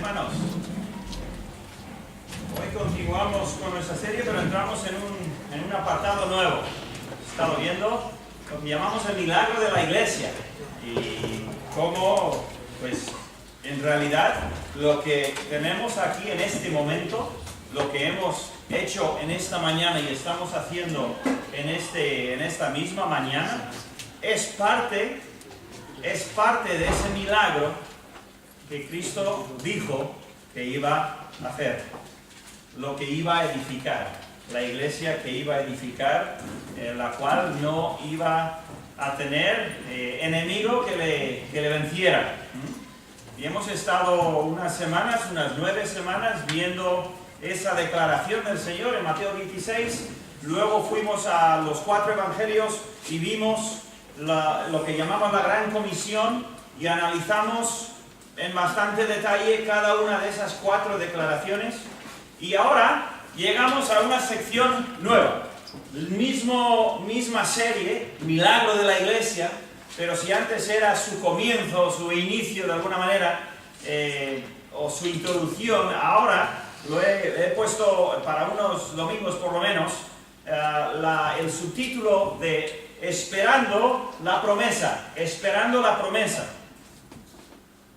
hermanos. Hoy continuamos con nuestra serie, pero entramos en un apartado nuevo. Hemos estado viendo lo que llamamos el milagro de la iglesia y cómo, pues, en realidad lo que tenemos aquí en este momento, lo que hemos hecho en esta mañana y estamos haciendo en esta misma mañana, es parte de ese milagro que Cristo dijo que iba a hacer, lo que iba a edificar, la iglesia que iba a edificar, la cual no iba a tener enemigo que le venciera. Y hemos estado unas 9 semanas, viendo esa declaración del Señor en Mateo 16, luego fuimos a los 4 evangelios y vimos lo que llamamos la Gran Comisión y analizamos en bastante detalle cada una de esas 4 declaraciones. Y ahora llegamos a una sección nueva, misma serie, Milagro de la Iglesia, pero si antes era su comienzo, su inicio de alguna manera, o su introducción, ahora lo he puesto para unos domingos por lo menos, el subtítulo de Esperando la promesa, esperando la promesa.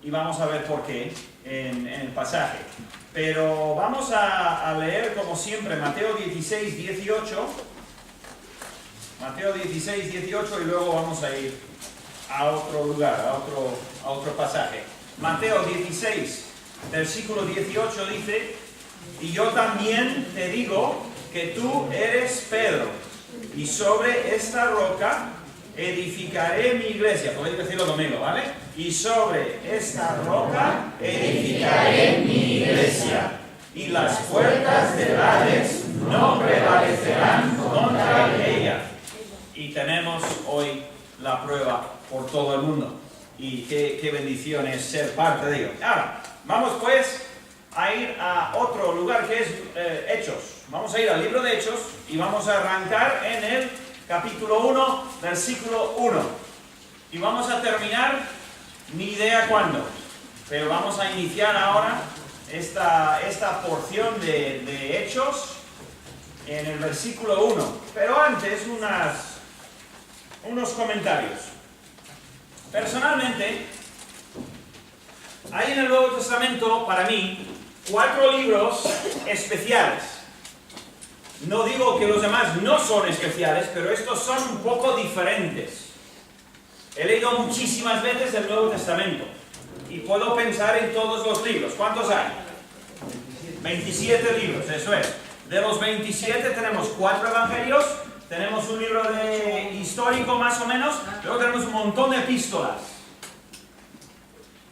Y vamos a ver por qué en el pasaje. Pero vamos a leer como siempre Mateo 16, 18. Mateo 16, 18 y luego vamos a ir a otro lugar, a otro pasaje. Mateo 16, versículo 18 dice: y yo también te digo que tú eres Pedro, y sobre esta roca edificaré mi iglesia. Podéis decirlo conmigo, ¿vale? Y sobre esta roca edificaré mi iglesia, y las puertas del Hades no prevalecerán contra ella. Y tenemos hoy la prueba por todo el mundo. Y qué bendición es ser parte de ello. Ahora, vamos pues a ir a otro lugar que es Hechos. Vamos a ir al libro de Hechos y vamos a arrancar en el capítulo 1, versículo 1. Y vamos a terminar, ni idea cuándo, pero vamos a iniciar ahora esta porción de Hechos en el versículo 1. Pero antes, unos comentarios. Personalmente, hay en el Nuevo Testamento, para mí, 4 libros especiales. No digo que los demás no son especiales, pero estos son un poco diferentes. He leído muchísimas veces el Nuevo Testamento y puedo pensar en todos los libros. ¿Cuántos hay? 27 libros, eso es. De los 27 tenemos 4 evangelios, tenemos un libro histórico más o menos, luego tenemos un montón de epístolas.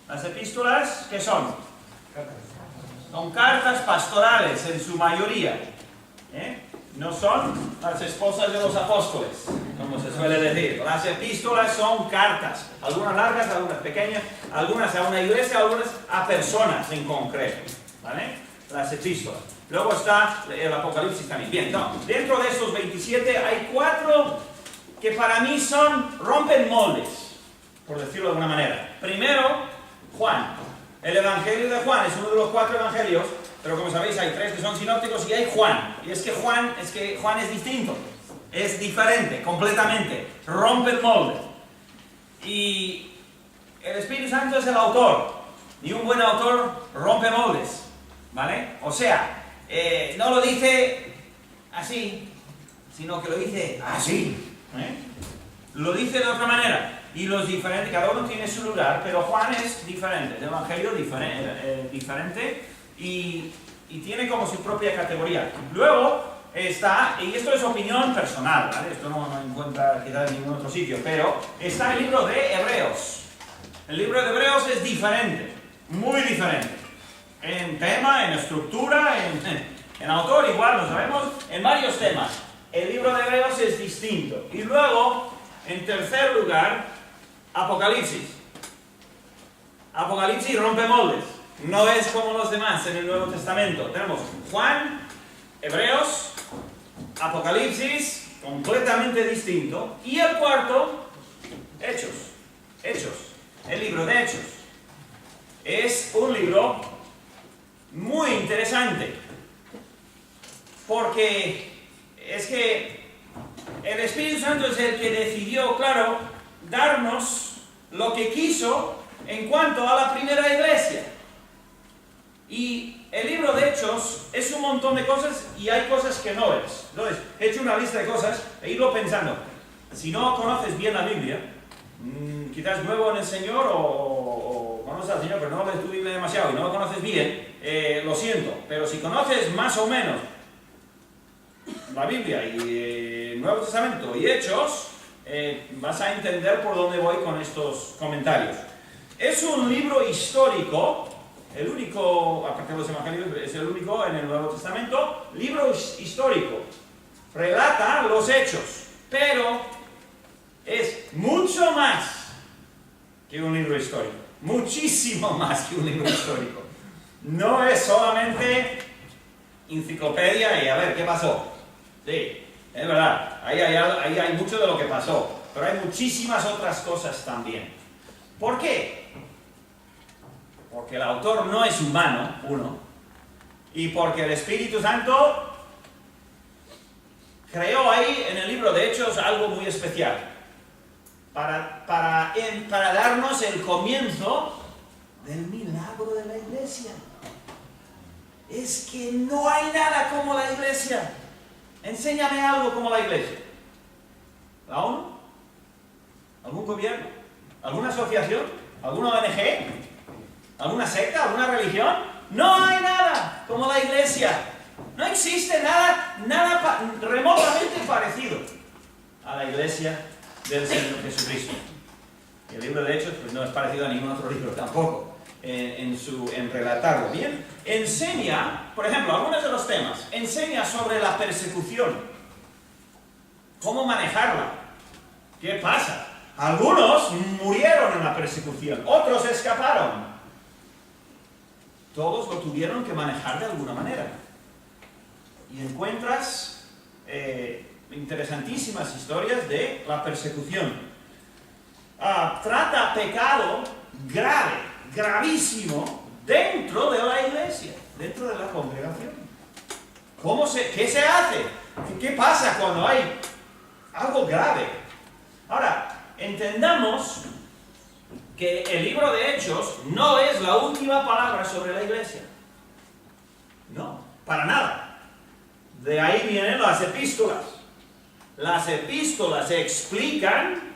Las epístolas, ¿qué son? Son cartas pastorales en su mayoría. No son las esposas de los apóstoles, como se suele decir. Las epístolas son cartas, algunas largas, algunas pequeñas, algunas a una iglesia, algunas a personas en concreto, ¿vale? Las epístolas. Luego está el Apocalipsis también. Bien, no, dentro de estos 27 hay 4 que para mí rompen moldes, por decirlo de alguna manera. Primero, Juan. El Evangelio de Juan es uno de los 4 evangelios, pero como sabéis hay 3 que son sinópticos y hay Juan. Y es que Juan es distinto, es diferente, completamente, rompe el molde. Y el Espíritu Santo es el autor, y un buen autor rompe moldes, ¿vale? O sea, no lo dice así, sino que lo dice así, lo dice de otra manera. Y los diferentes, cada uno tiene su lugar, pero Juan es diferente, el Evangelio diferente y tiene como su propia categoría. Luego está, y esto es opinión personal, ¿vale? Esto no encuentra quizás en ningún otro sitio, pero está el libro de Hebreos. El libro de Hebreos es diferente, muy diferente. En tema, en estructura, en autor, igual, lo sabemos, en varios temas. El libro de Hebreos es distinto. Y luego, en tercer lugar, Apocalipsis. Apocalipsis rompe moldes. No es como los demás en el Nuevo Testamento. Tenemos Juan, Hebreos, Apocalipsis, completamente distinto. Y el cuarto, Hechos. El libro de Hechos. Es un libro interesante, porque es que el Espíritu Santo es el que decidió, claro, darnos lo que quiso en cuanto a la primera iglesia. Y el libro de Hechos es un montón de cosas y hay cosas que no es. Entonces, he hecho una lista de cosas e ido pensando. Si no conoces bien la Biblia, quizás nuevo en el Señor o conoces al Señor, pero no lees tu Biblia demasiado y no lo conoces bien, lo siento. Pero si conoces más o menos la Biblia y el Nuevo Testamento y Hechos, vas a entender por dónde voy con estos comentarios. Es un libro histórico, el único, aparte de los Evangelios, es el único en el Nuevo Testamento, libro histórico. Relata los hechos, pero es mucho más que un libro histórico. Muchísimo más que un libro histórico. No es solamente enciclopedia y a ver qué pasó. Sí, es verdad, ahí hay mucho de lo que pasó, pero hay muchísimas otras cosas también. ¿Por qué? Porque el autor no es humano, uno, y porque el Espíritu Santo creó ahí en el libro de Hechos algo muy especial, para darnos el comienzo del milagro de la iglesia. Es que no hay nada como la iglesia. Enséñame algo como la iglesia. ¿La ONU? ¿Algún gobierno? ¿Alguna asociación? ¿Alguna ONG? ¿Alguna secta? ¿Alguna religión? No hay nada como la iglesia. No existe nada remotamente parecido a la iglesia del Señor Jesucristo. Y el libro de Hechos pues, no es parecido a ningún otro libro tampoco en relatarlo. Bien, enseña, por ejemplo, algunos de los temas, enseña sobre la persecución, cómo manejarla, qué pasa. Algunos murieron en la persecución, otros escaparon. Todos lo tuvieron que manejar de alguna manera. Y encuentras interesantísimas historias de la persecución. Trata pecado grave, gravísimo, dentro de la iglesia, dentro de la congregación. ¿Qué se hace? ¿Qué pasa cuando hay algo grave? Ahora, entendamos que el libro de Hechos no es la última palabra sobre la iglesia. No, para nada. De ahí vienen las epístolas. Las epístolas explican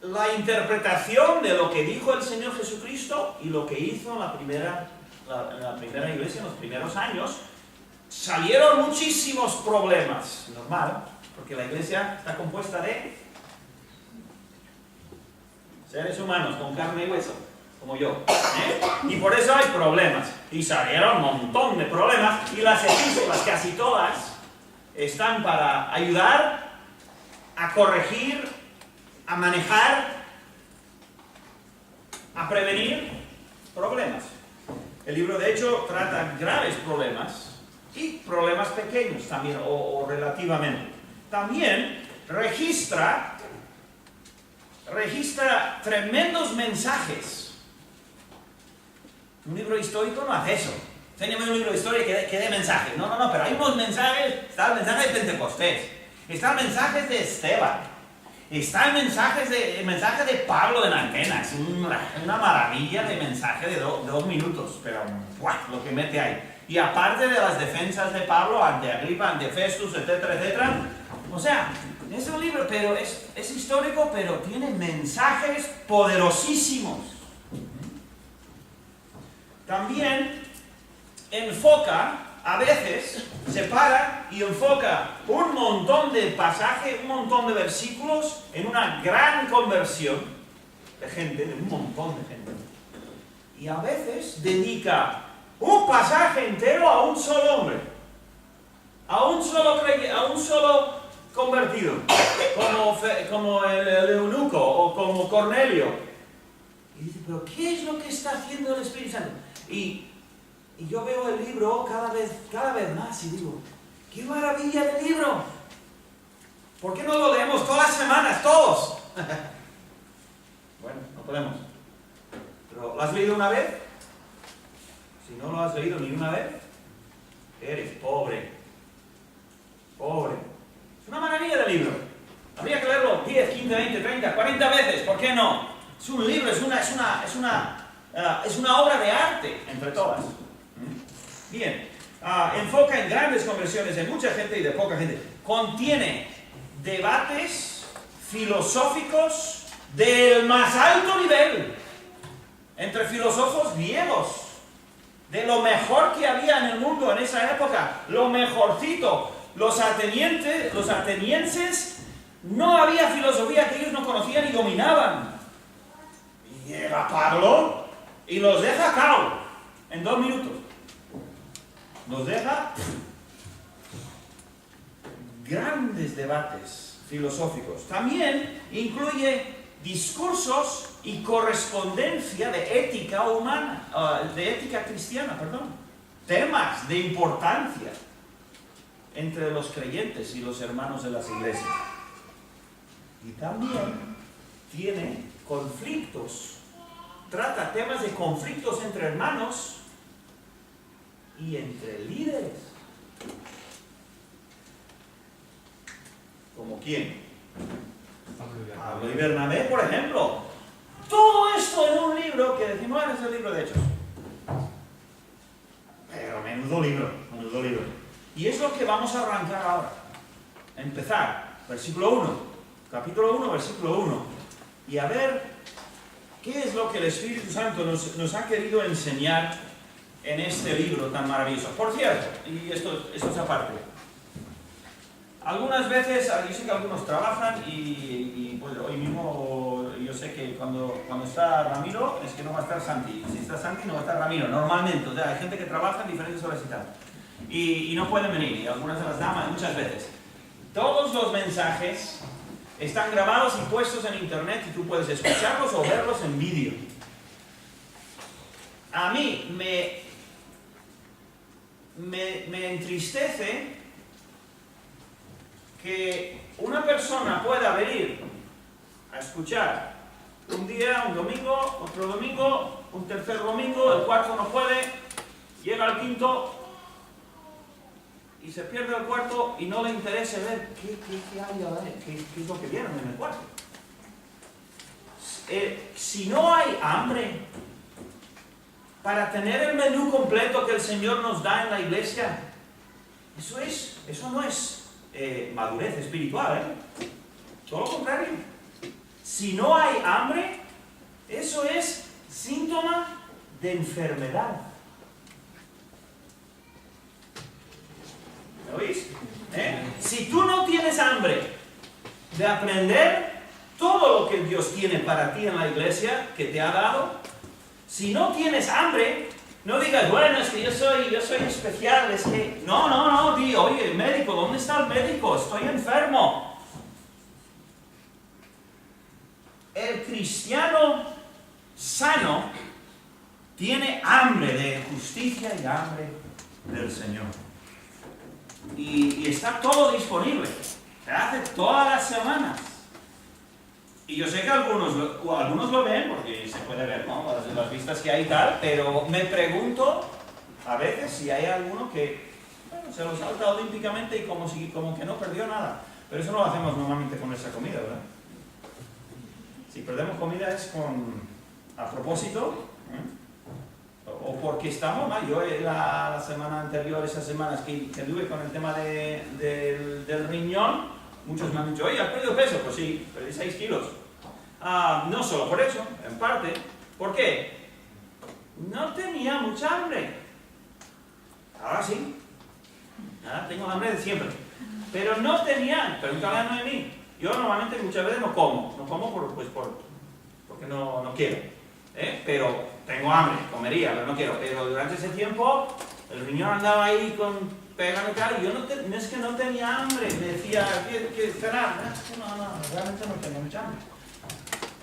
la interpretación de lo que dijo el Señor Jesucristo y lo que hizo en la primera iglesia en los primeros años. Salieron muchísimos problemas, normal, porque la iglesia está compuesta de seres humanos con carne y hueso, como yo, y por eso hay problemas, y salieron un montón de problemas, y las epístolas, casi todas, están para ayudar a corregir, a manejar, a prevenir problemas. El libro de Hechos trata graves problemas y problemas pequeños también, o relativamente. También registra tremendos mensajes. Un libro histórico no hace eso. Enséñame un libro histórico que dé mensajes. No, pero hay unos mensajes. Está el mensaje de Pentecostés, está el mensaje de Esteban, está el mensaje de Pablo en Atenas. Una maravilla de mensaje de 2 minutos, pero ¡buah!, lo que mete ahí. Y aparte de las defensas de Pablo ante Agripa, ante Festus, etcétera, etcétera. O sea, es un libro, pero es histórico, pero tiene mensajes poderosísimos. También enfoca, a veces, separa y enfoca un montón de pasajes, un montón de versículos en una gran conversión de gente, de un montón de gente. Y a veces dedica un pasaje entero a un solo hombre, a un solo convertido, como el eunuco o como Cornelio. Y dice, pero ¿qué es lo que está haciendo el Espíritu Santo? Y yo veo el libro cada vez más y digo, ¡qué maravilla de libro! ¿Por qué no lo leemos todas las semanas, todos? Bueno, no podemos. ¿Pero lo has leído una vez? no lo has leído ni una vez, eres pobre. Pobre. Es una maravilla de libro. Habría que leerlo 10, 15, 20, 30, 40 veces. ¿Por qué no? Es un libro, es una obra de arte entre todas. Bien. Enfoca en grandes conversiones de mucha gente y de poca gente. Contiene debates filosóficos del más alto nivel entre filósofos griegos, de lo mejor que había en el mundo en esa época, lo mejorcito. Los atenienses, no había filosofía que ellos no conocían y dominaban. Y llega Pablo y los deja cao en 2 minutos. Nos deja grandes debates filosóficos. También incluye discursos y correspondencia de ética humana, de ética cristiana, perdón. Temas de importancia entre los creyentes y los hermanos de las iglesias. Y también tiene conflictos. Trata temas de conflictos entre hermanos y entre líderes. ¿Como quién? Pablo y Bernabé, por ejemplo. Todo esto en un libro que decimos, bueno, es el libro de Hechos. Pero menudo libro. Y es lo que vamos a arrancar ahora. Empezar, versículo 1, capítulo 1, versículo 1. Y a ver qué es lo que el Espíritu Santo nos ha querido enseñar en este libro tan maravilloso. Por cierto, y esto es aparte, algunas veces, yo sé que algunos trabajan y pues hoy mismo yo sé que cuando está Ramiro es que no va a estar Santi. Si está Santi no va a estar Ramiro, normalmente. O sea, hay gente que trabaja en diferentes horas y tal. Y no pueden venir, y algunas de las damas muchas veces. Todos los mensajes están grabados y puestos en internet y tú puedes escucharlos o verlos en vídeo. A mí me entristece que una persona pueda venir a escuchar un día, un domingo, otro domingo, un tercer domingo, el cuarto no puede, llega al quinto y se pierde el cuarto y no le interesa ver qué hay ahora, qué es lo que vieron en el cuarto. Si no hay hambre para tener el menú completo que el Señor nos da en la iglesia, eso no es madurez espiritual, todo lo contrario. Si no hay hambre, eso es síntoma de enfermedad. ¿Me oís? Si tú no tienes hambre de aprender todo lo que Dios tiene para ti en la iglesia que te ha dado, si no tienes hambre, no digas, bueno, es que yo soy especial, es que... No, di, oye, médico, ¿dónde está el médico? Estoy enfermo. El cristiano sano tiene hambre de justicia y hambre del Señor. Y está todo disponible. Se hace todas las semanas. Y yo sé que algunos lo ven, porque se puede ver, ¿no? Las vistas que hay y tal, pero me pregunto a veces si hay alguno que se lo salta olímpicamente y como que no perdió nada. Pero eso no lo hacemos normalmente con nuestra comida, ¿verdad? Si perdemos comida es a propósito, o porque estamos mal. Yo la semana anterior, esas semanas que anduve con el tema del riñón, muchos me han dicho, oye, ¿has perdido peso? Pues sí, perdí 6 kilos. No solo por eso, en parte. ¿Por qué? No tenía mucha hambre. Ahora sí. Tengo hambre de siempre. Pero no tenía, pregúntale a Noemí. Yo normalmente muchas veces no como. No como porque no quiero. Pero tengo hambre, comería, pero no quiero. Pero durante ese tiempo, el riñón andaba ahí pegando y tal, y yo no es que no tenía hambre. Me decía, ¿quieres cenar? No, realmente no tengo mucha hambre.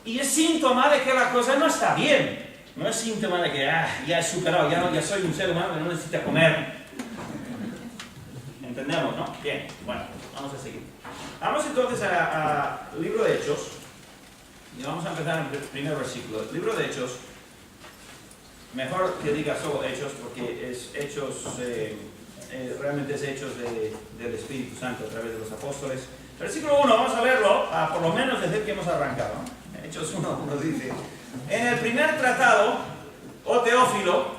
Y es síntoma de que la cosa no está bien. No es síntoma de que ya he superado, ya soy un ser humano que no necesita comer. ¿Entendemos, no? Bien, bueno, vamos a seguir. Vamos entonces al libro de Hechos. Y vamos a empezar en el primer versículo. El libro de Hechos, Mejor que diga solo Hechos, porque es Hechos, realmente es Hechos del Espíritu Santo a través de los apóstoles. Versículo 1, vamos a leerlo, por lo menos desde que hemos arrancado, ¿no? Hechos 1 nos dice: en el primer tratado, oh Teófilo,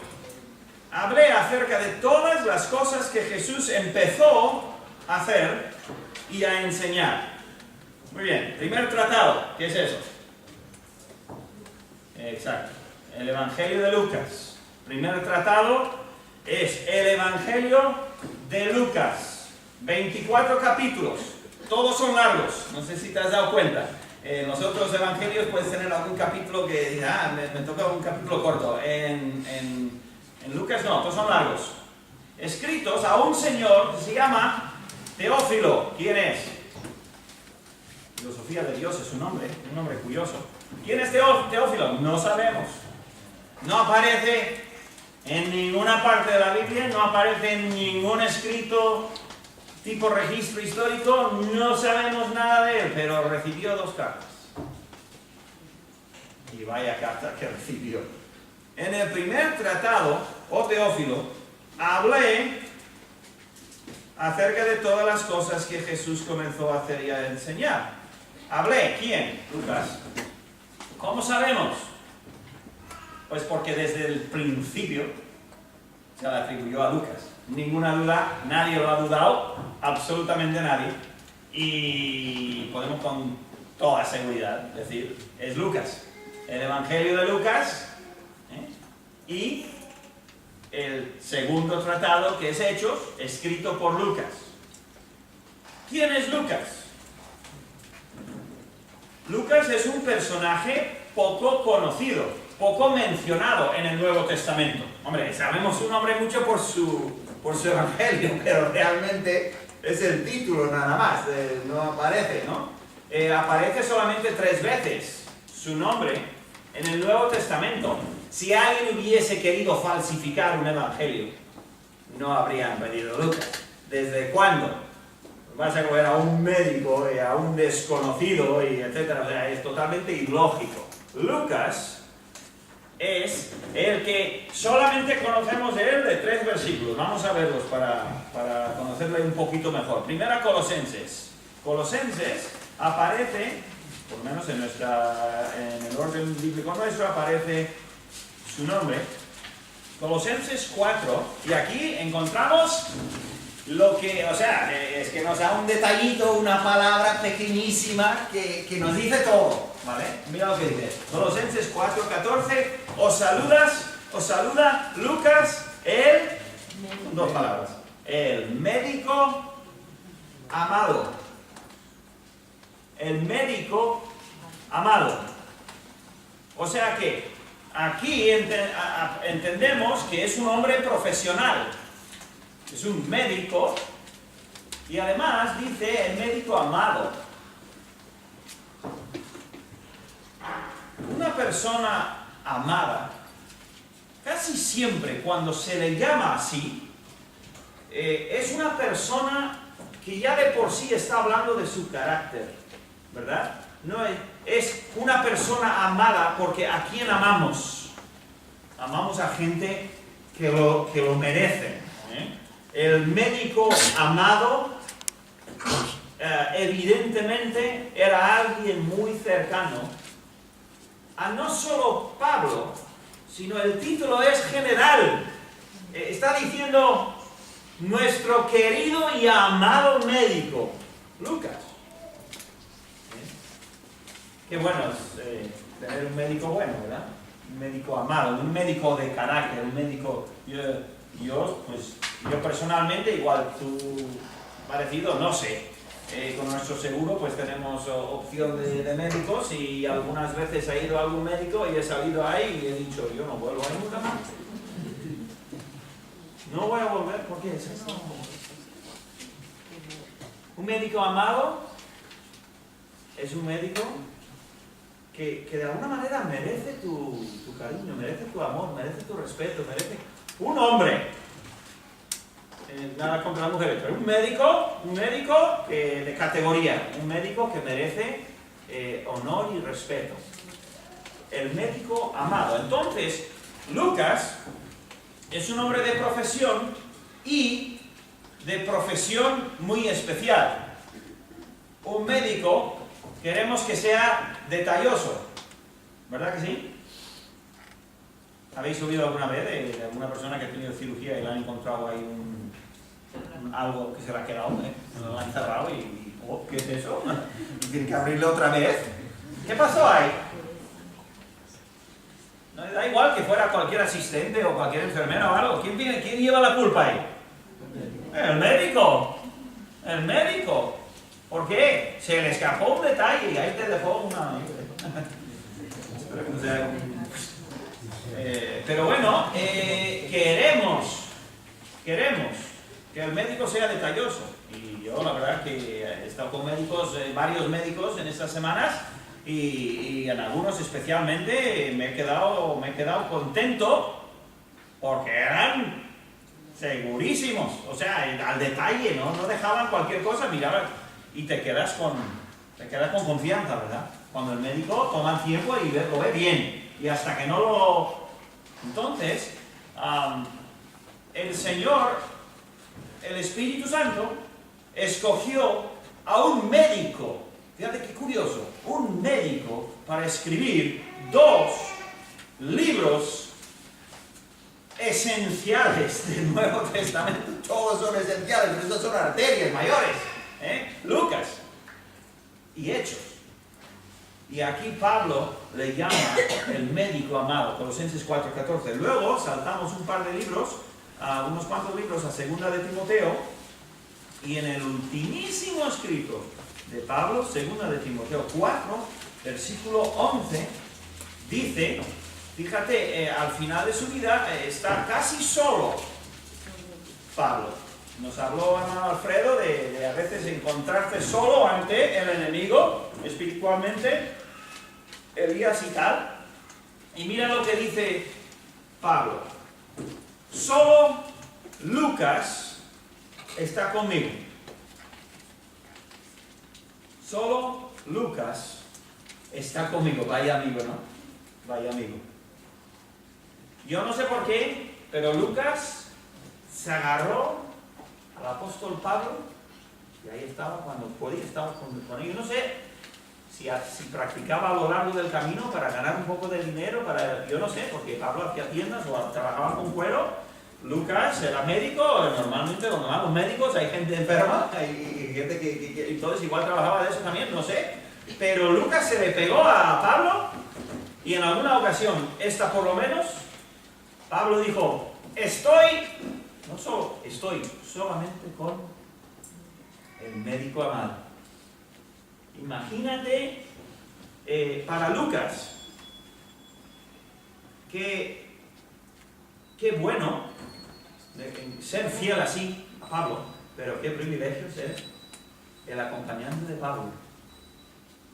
hablé acerca de todas las cosas que Jesús empezó a hacer y a enseñar. Muy bien, primer tratado, ¿qué es eso? Exacto, el Evangelio de Lucas. Primer tratado es el Evangelio de Lucas. 24 capítulos, todos son largos, no sé si te has dado cuenta. En los otros evangelios puedes tener algún capítulo que diga, me toca un capítulo corto. En Lucas no, todos son largos. Escritos a un señor que se llama Teófilo. ¿Quién es? Filosofía de Dios es su nombre, un nombre curioso. ¿Quién es Teófilo? No sabemos. No aparece en ninguna parte de la Biblia, no aparece en ningún escrito tipo registro histórico, no sabemos nada de él, pero recibió 2 cartas. Y vaya carta que recibió. En el primer tratado, oh Teófilo, hablé acerca de todas las cosas que Jesús comenzó a hacer y a enseñar. Hablé, ¿quién? Lucas. ¿Cómo sabemos? Pues porque desde el principio se le atribuyó a Lucas. Ninguna duda, nadie lo ha dudado, absolutamente nadie. Y podemos con toda seguridad decir, es Lucas. El Evangelio de Lucas, y el segundo tratado, que es Hechos, escrito por Lucas. ¿Quién es Lucas? Lucas es un personaje poco conocido, poco mencionado en el Nuevo Testamento. Hombre, sabemos su nombre mucho por su Evangelio, pero realmente es el título nada más, no aparece, ¿no? Aparece solamente 3 veces su nombre en el Nuevo Testamento. Si alguien hubiese querido falsificar un Evangelio, no habrían pedido Lucas. ¿Desde cuándo? Vas a coger a un médico y a un desconocido y etcétera. O sea, es totalmente ilógico. Lucas es el que solamente conocemos de él de 3 versículos. Vamos a verlos para conocerle un poquito mejor. Primera, Colosenses. Colosenses aparece, por lo menos en el orden bíblico nuestro, aparece su nombre. Colosenses 4, y aquí encontramos lo que, o sea, es que nos da un detallito, una palabra pequeñísima que nos dice todo, ¿vale? Mira lo que dice, Colosenses 4:14, os saluda Lucas, dos palabras, el médico amado. El médico amado. O sea que aquí entendemos que es un hombre profesional. Es un médico y además dice el médico amado. Una persona amada, casi siempre cuando se le llama así, es una persona que ya de por sí está hablando de su carácter, ¿verdad? No es una persona amada porque ¿a quién amamos? Amamos a gente que lo merece, ¿eh? El médico amado evidentemente era alguien muy cercano a no solo Pablo, sino el título es general. Está diciendo nuestro querido y amado médico, Lucas. Qué bueno es tener un médico bueno, ¿verdad? Un médico amado, un médico de carácter, un médico... Yo personalmente, igual tú parecido, no sé. Con nuestro seguro pues tenemos opción de médicos y algunas veces he ido a algún médico y he salido ahí y he dicho, yo no vuelvo ahí nunca más. No voy a volver, ¿por qué es eso? Un médico amado es un médico que de alguna manera merece tu cariño, merece tu amor, merece tu respeto, merece un hombre. Nada contra las mujeres, pero un médico de categoría, un médico que merece honor y respeto. El médico amado. Entonces, Lucas es un hombre de profesión y de profesión muy especial. Un médico queremos que sea detalloso, ¿verdad que sí? ¿Habéis oído alguna vez de alguna persona que ha tenido cirugía y le han encontrado ahí algo que se le ha quedado, lo han cerrado y oh, ¿qué es eso? Y tiene que abrirlo otra vez. ¿Qué pasó ahí? No le da igual que fuera cualquier asistente o cualquier enfermera o algo. ¿Quién lleva la culpa ahí? El médico. El médico. ¿Por qué? Se le escapó un detalle y ahí te dejó una... Espero que no sea... pero bueno, queremos que el médico sea detalloso. Y yo la verdad que he estado con médicos, varios médicos en estas semanas y en algunos especialmente me he quedado contento porque eran segurísimos, o sea, al detalle, no dejaban cualquier cosa, miraban y te quedas con confianza, ¿verdad? Cuando el médico toma el tiempo y lo ve bien y hasta que no lo... Entonces, el Señor, el Espíritu Santo, escogió a un médico, fíjate qué curioso, un médico para escribir 2 libros esenciales del Nuevo Testamento. Todos son esenciales, pero estos son arterias mayores, Lucas y Hechos. Y aquí Pablo le llama el médico amado, Colosenses 4:14. Luego saltamos un par de libros, unos cuantos libros a segunda de Timoteo, y en el ultimísimo escrito de Pablo, segunda de Timoteo 4, versículo 11, dice, fíjate, al final de su vida está casi solo Pablo. Nos habló hermano Alfredo de a veces encontrarse solo ante el enemigo, espiritualmente, Elías y tal. Y mira lo que dice Pablo. Solo Lucas está conmigo. Solo Lucas está conmigo. Vaya amigo, ¿no? Vaya amigo. Yo no sé por qué, pero Lucas se agarró al apóstol Pablo y ahí estaba cuando podía, estaba con ellos. No sé si practicaba a lo largo del camino para ganar un poco de dinero, yo no sé, porque Pablo hacía tiendas o trabajaba con cuero. Lucas era médico, normalmente cuando van los médicos hay gente enferma y gente que entonces igual trabajaba de eso también, no sé. Pero Lucas se le pegó a Pablo y en alguna ocasión, esta por lo menos, Pablo dijo, estoy solamente con el médico amado. Imagínate para Lucas qué bueno ser fiel así a Pablo, pero qué privilegio ser el acompañante de Pablo,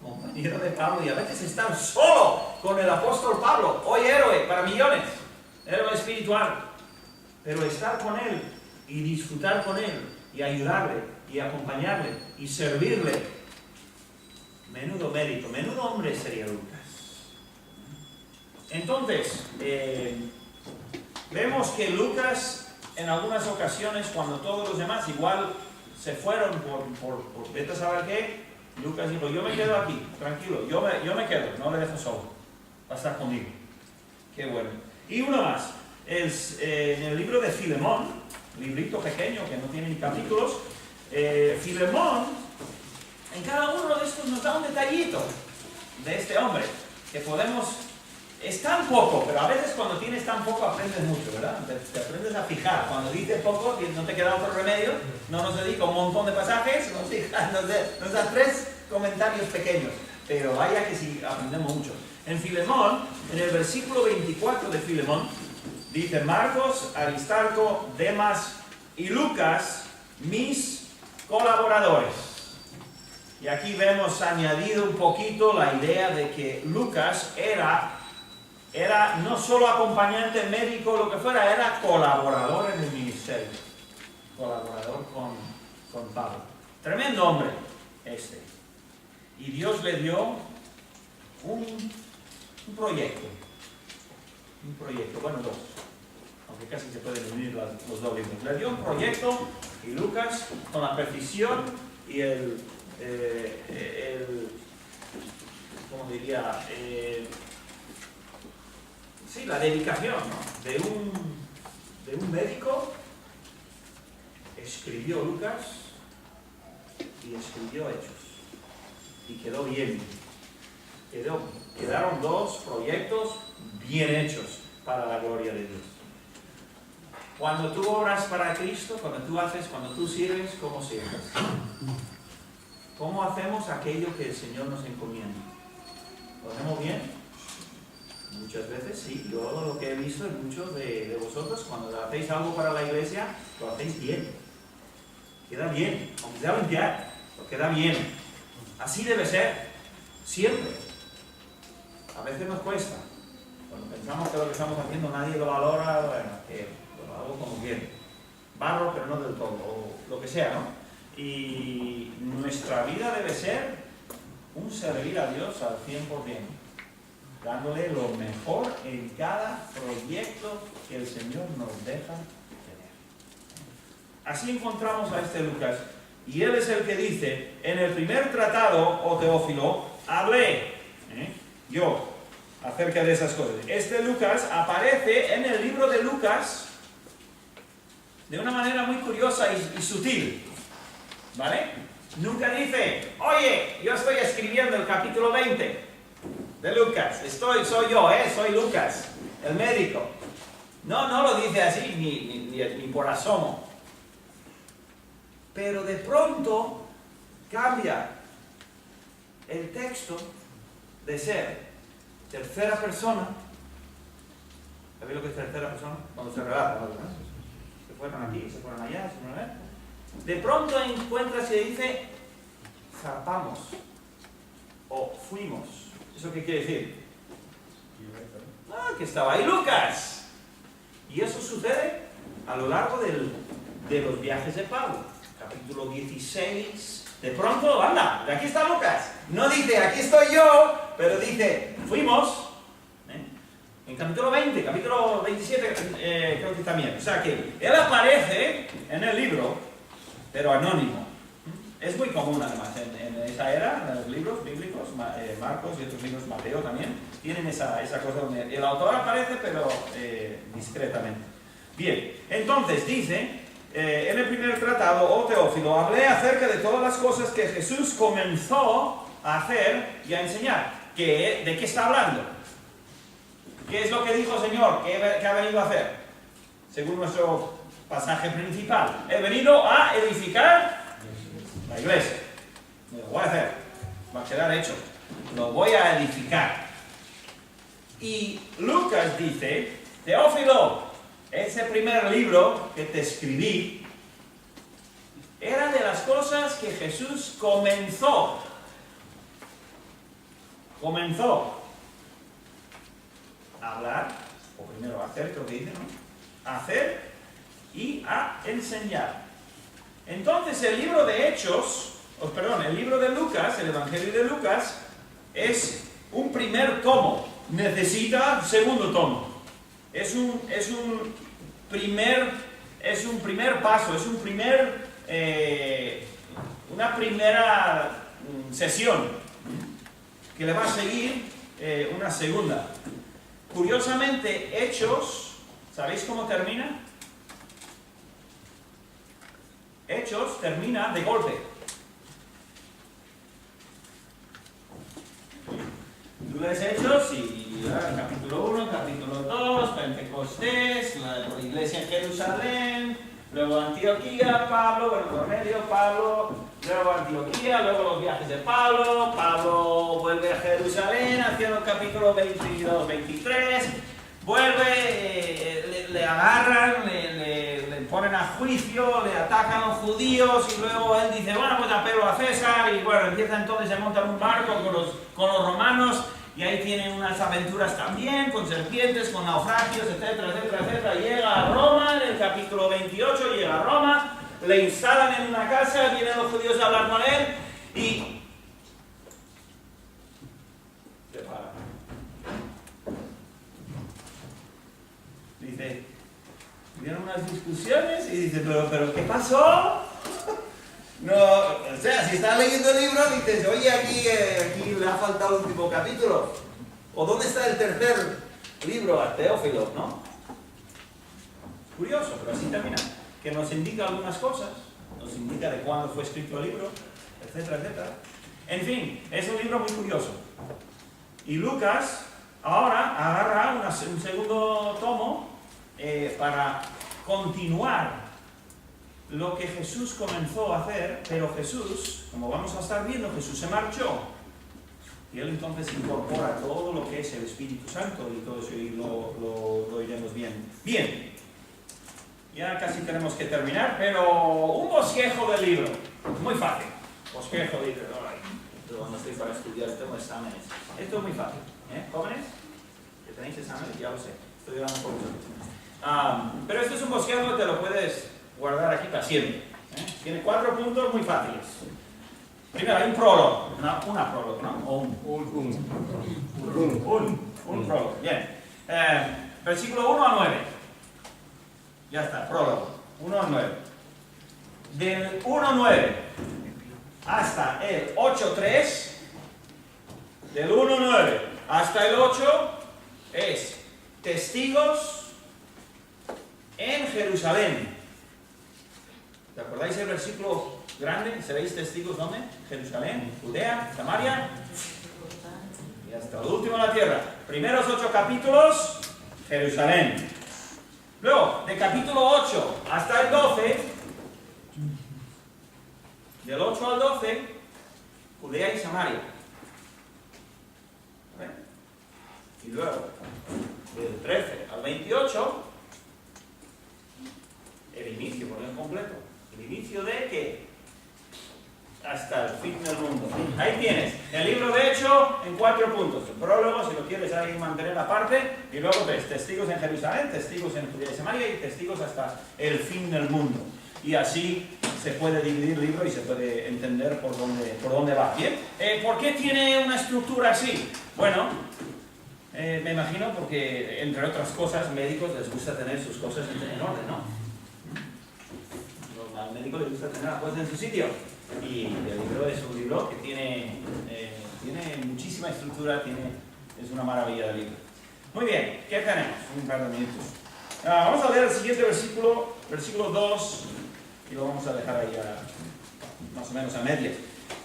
compañero de Pablo, y a veces estar solo con el apóstol Pablo, hoy héroe para millones, héroe espiritual, pero estar con él y disfrutar con él y ayudarle y acompañarle y servirle. Menudo mérito, menudo hombre sería Lucas. Entonces, vemos que Lucas en algunas ocasiones, cuando todos los demás igual se fueron por vete a saber qué, Lucas dijo, yo me quedo aquí, tranquilo, yo me quedo, no le dejo solo, va a estar conmigo. Qué bueno. Y uno más, en el libro de Filemón, librito pequeño que no tiene ni capítulos, Filemón, en cada uno de estos nos da un detallito de este hombre, que podemos, es tan poco, pero a veces cuando tienes tan poco aprendes mucho, ¿verdad? Te aprendes a fijar, cuando dices poco, no te queda otro remedio, no nos dedica un montón de pasajes, nos da 3 comentarios pequeños, pero vaya que sí aprendemos mucho. En Filemón, en el versículo 24 de Filemón, dice, Marcos, Aristarco, Demas y Lucas, mis colaboradores. Y aquí vemos añadido un poquito la idea de que Lucas era no solo acompañante médico, lo que fuera, era colaborador en el ministerio. Colaborador con Pablo. Tremendo hombre este. Y Dios le dio un proyecto. un proyecto, bueno, dos, aunque casi se pueden unir los dos libros. Le dio un proyecto y Lucas, con la precisión y ¿cómo diría? Sí, la dedicación, ¿no? de un médico, escribió Lucas y escribió Hechos. Y quedó bien. Quedaron dos proyectos bien hechos para la gloria de Dios. Cuando tú obras para Cristo, cuando tú sirves, ¿cómo sirves? ¿Cómo hacemos aquello que el Señor nos encomienda? ¿Lo hacemos bien? Muchas veces sí. Yo lo que he visto en muchos de vosotros, cuando hacéis algo para la iglesia, lo hacéis bien. Queda bien. Aunque sea limpiar, lo queda bien. Así debe ser. Siempre. A veces nos cuesta. Cuando pensamos que lo que estamos haciendo nadie lo valora, bueno, que lo hago como quiero. Barro, pero no del todo. O lo que sea, ¿no? Y nuestra vida debe ser un servir a Dios al 100%, dándole lo mejor en cada proyecto que el Señor nos deja tener. Así encontramos a este Lucas, y él es el que dice, en el primer tratado, oh Teófilo, hablé yo acerca de esas cosas. Este Lucas aparece en el libro de Lucas de una manera muy curiosa y sutil. ¿Vale? Nunca dice, oye, yo estoy escribiendo el capítulo 20 de Lucas, soy yo, soy Lucas, el médico. No lo dice así, ni por asomo. Pero de pronto cambia el texto de ser tercera persona. ¿Sabéis lo que es tercera persona? Cuando se relata, ¿no? Se fueron aquí, se fueron allá, se fueron allá. De pronto encuentras y dice zarpamos o fuimos. ¿Eso qué quiere decir? Que estaba ahí Lucas. Y eso sucede a lo largo de los viajes de Pablo. Capítulo 16. De pronto, anda, de aquí está Lucas. No dice aquí estoy yo, pero dice fuimos. En capítulo 20, capítulo 27 creo que también. O sea que él aparece en el libro, pero anónimo. Es muy común además en esa era, en los libros bíblicos, Marcos y otros libros, Mateo también, tienen esa cosa donde el autor aparece pero discretamente. Bien, entonces dice, en el primer tratado, oh Teófilo, hablé acerca de todas las cosas que Jesús comenzó a hacer y a enseñar. ¿De qué está hablando? ¿Qué es lo que dijo el Señor? ¿Qué ha venido a hacer? Según nuestro pasaje principal. He venido a edificar la iglesia. Lo voy a hacer. Va a quedar hecho. Lo voy a edificar. Y Lucas dice, Teófilo, ese primer libro que te escribí era de las cosas que Jesús comenzó a hablar, o primero a hacer, creo que dice, ¿no? A hacer y a enseñar. Entonces el libro de el libro de Lucas, el Evangelio de Lucas, es un primer tomo, necesita segundo tomo. Es un primer paso, es una primera sesión que le va a seguir una segunda. Curiosamente, Hechos, ¿sabéis cómo termina? Hechos termina de golpe. Tú lees Hechos y capítulo 1, capítulo 2, Pentecostés, la iglesia en Jerusalén, luego Antioquía, Pablo, bueno, Cornelio, Pablo, luego Antioquía, luego los viajes de Pablo, Pablo vuelve a Jerusalén, haciendo el capítulo 22, 23, vuelve, le agarran, le ponen a juicio, le atacan a los judíos y luego él dice, bueno, pues apelo a César y bueno, empieza entonces a montar un barco con los romanos y ahí tienen unas aventuras también, con serpientes, con naufragios, etcétera, etcétera, etcétera. Llega a Roma, en el capítulo 28 llega a Roma, le instalan en una casa, vienen los judíos a hablar con él y se para. unas discusiones y dice, pero ¿qué pasó? No, o sea, si estás leyendo el libro dices, oye, aquí le ha faltado un último capítulo. ¿O dónde está el tercer libro a Teófilo, no? Curioso, pero así termina. Que nos indica algunas cosas, nos indica de cuándo fue escrito el libro, etcétera, etcétera. En fin, es un libro muy curioso. Y Lucas ahora agarra un segundo tomo para continuar lo que Jesús comenzó a hacer, pero Jesús, como vamos a estar viendo, Jesús se marchó. Y él entonces incorpora todo lo que es el Espíritu Santo y todo eso, y lo iremos viendo. Bien, ya casi tenemos que terminar, pero un bosquejo del libro, muy fácil. Bosquejo del libro, no estoy para estudiar, tengo exámenes. Esto es muy fácil, jóvenes, que tenéis exámenes, ya lo sé, estoy hablando por vosotros. Pero esto es un bosquejo que te lo puedes guardar aquí para siempre. Tiene 4 puntos muy fáciles. Primero, hay un prólogo, una prólogo, ¿no? O un prólogo. Bien. Versículo 1 a 9. Ya está, prólogo. 1 a 9. Del 1 a 9 hasta el 8.3, del 1 a 9 hasta el 8 es testigos en Jerusalén. ¿Te acordáis el versículo grande? ¿Seréis testigos dónde? Jerusalén, Judea, Samaria y hasta el último de la tierra. Primeros 8 capítulos, Jerusalén. Luego, de capítulo 8 hasta el 12, del 8 al 12, Judea y Samaria. ¿Ven? Y luego, del 13 al 28, el inicio por el completo. El inicio de que hasta el fin del mundo. Ahí tienes el libro de Hecho en 4 puntos. El prólogo, si lo quieres ahí mantener aparte, y luego ves testigos en Jerusalén, testigos en Judea y Samaria y testigos hasta el fin del mundo. Y así se puede dividir el libro y se puede entender por dónde va. ¿Bien? ¿Por qué tiene una estructura así? Bueno, me imagino porque, entre otras cosas, médicos les gusta tener sus cosas en orden, ¿no? Al médico le gusta tener las cosas en su sitio. Y el libro es un libro que tiene muchísima estructura, es una maravilla de libro. Muy bien, ¿qué tenemos? Un par de minutos. Vamos a leer el siguiente versículo 2, y lo vamos a dejar ahí más o menos a medias.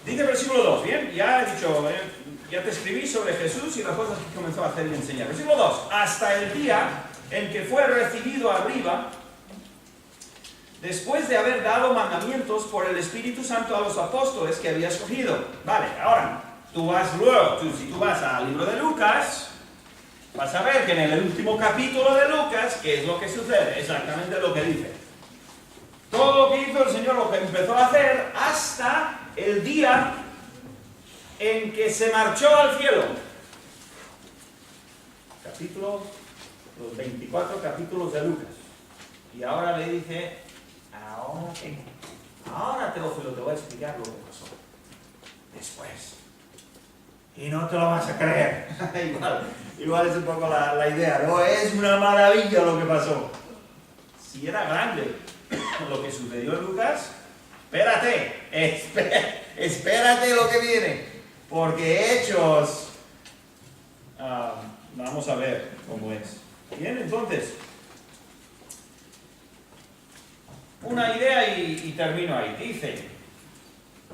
Dice versículo 2, ¿bien? Ya he dicho, ya te escribí sobre Jesús y las cosas que comenzó a hacer y enseñar. Versículo 2, hasta el día en que fue recibido arriba, después de haber dado mandamientos por el Espíritu Santo a los apóstoles que había escogido. Vale, ahora, si tú vas al libro de Lucas, vas a ver que en el último capítulo de Lucas, ¿qué es lo que sucede? Exactamente lo que dice. Todo lo que hizo el Señor, lo que empezó a hacer, hasta el día en que se marchó al cielo. Los 24 capítulos de Lucas. Y ahora le dice... ¿Ahora qué? Ahora Teófilo te voy a explicar lo que pasó. Después. Y no te lo vas a creer. igual es un poco la idea, ¿no? Es una maravilla lo que pasó. Si era grande lo que sucedió en Lucas, espérate lo que viene. Porque Hechos, vamos a ver cómo es. Bien, entonces... Una idea y termino ahí. Dice,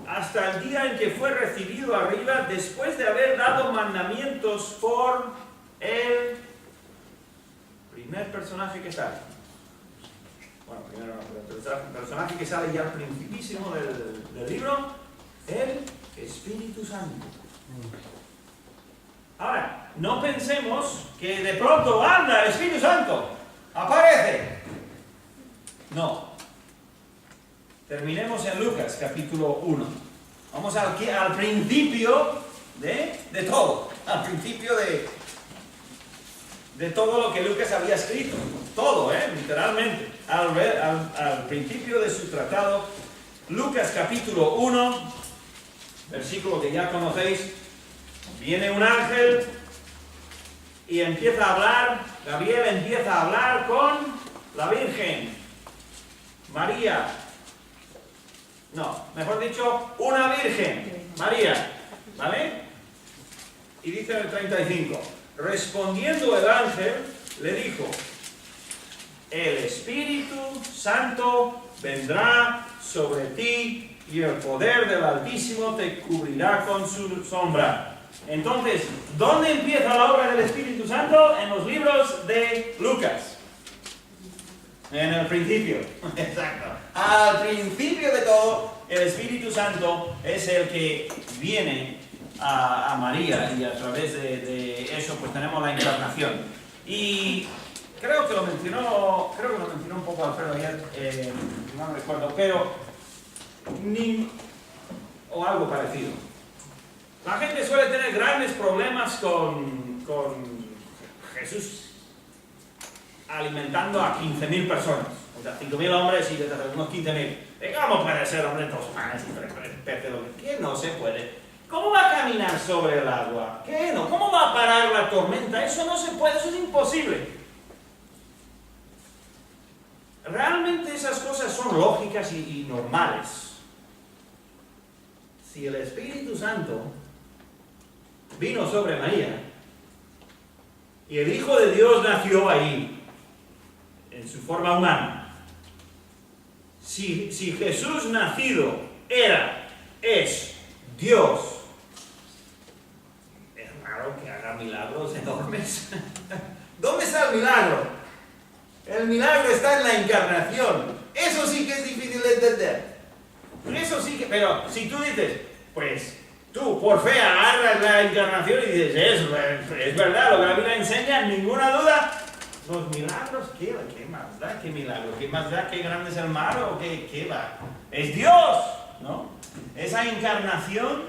hasta el día en que fue recibido arriba, después de haber dado mandamientos por el primer personaje que sale. Bueno, primero no, pero el personaje que sale ya al principísimo del libro, el Espíritu Santo. Ahora, no pensemos que de pronto anda el Espíritu Santo, aparece. No. Terminemos en Lucas, capítulo 1. Vamos al principio de todo. Al principio de todo lo que Lucas había escrito. Todo, literalmente. Al principio de su tratado. Lucas, capítulo 1, versículo que ya conocéis. Viene un ángel y empieza a hablar. Gabriel empieza a hablar con la Virgen. María, no, mejor dicho, una virgen, María, ¿vale? Y dice en el 35, respondiendo el ángel, le dijo, el Espíritu Santo vendrá sobre ti y el poder del Altísimo te cubrirá con su sombra. Entonces, ¿dónde empieza la obra del Espíritu Santo? En los libros de Lucas. En el principio. Exacto. Al principio de todo, el Espíritu Santo es el que viene a María y a través de eso pues tenemos la encarnación. Y creo que lo mencionó un poco Alfredo ayer, no recuerdo, pero o algo parecido. La gente suele tener grandes problemas con Jesús alimentando a 15.000 personas. O sea, 5.000 hombres y unos 15.000. ¿Cómo puede ser, hombre, 2 panes y 3 peces? ¿Qué no se puede? ¿Cómo va a caminar sobre el agua? ¿Qué no? ¿Cómo va a parar la tormenta? Eso no se puede, eso es imposible. Realmente esas cosas son lógicas y normales. Si el Espíritu Santo vino sobre María y el Hijo de Dios nació ahí, en su forma humana. Si Jesús nacido es Dios, es raro que haga milagros enormes. ¿Dónde está el milagro? El milagro está en la encarnación. Eso sí que es difícil de entender. Eso sí que, pero si tú dices, pues tú por fe agarras la encarnación y dices, es verdad, lo que la Biblia enseña, ninguna duda. Los milagros, ¿qué más da? ¿Qué milagro? ¿Qué más da? ¿Qué grande es el mar? ¿O qué va? Es Dios, ¿no? Esa encarnación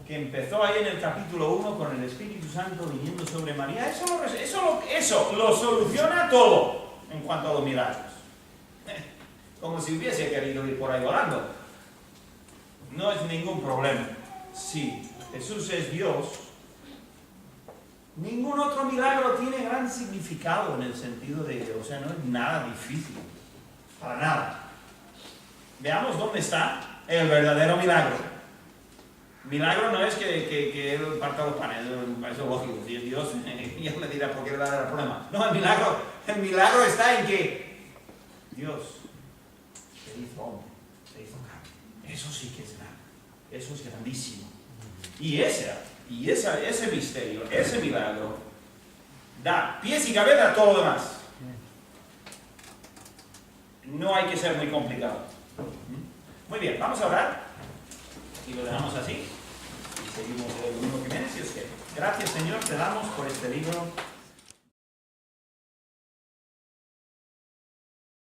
que empezó ahí en el capítulo 1 con el Espíritu Santo viniendo sobre María, eso lo soluciona todo en cuanto a los milagros. Como si hubiese querido ir por ahí volando. No es ningún problema. Si Jesús es Dios, ningún otro milagro tiene gran significado en el sentido de, o sea, no es nada difícil, para nada. Veamos dónde está el verdadero milagro. Milagro no es que Él parta los panes, eso es lógico, si es Dios, ya me dirá por qué le dará el problema. No, el milagro está en que Dios se hizo hombre, se hizo carne. Eso sí que es grande, eso es grandísimo. Y ese misterio, ese milagro, da pies y cabeza a todo lo demás. No hay que ser muy complicado. Muy bien, vamos a orar y lo dejamos así. Y seguimos el domingo que viene, si os quiere. Gracias, Señor, te damos por este libro.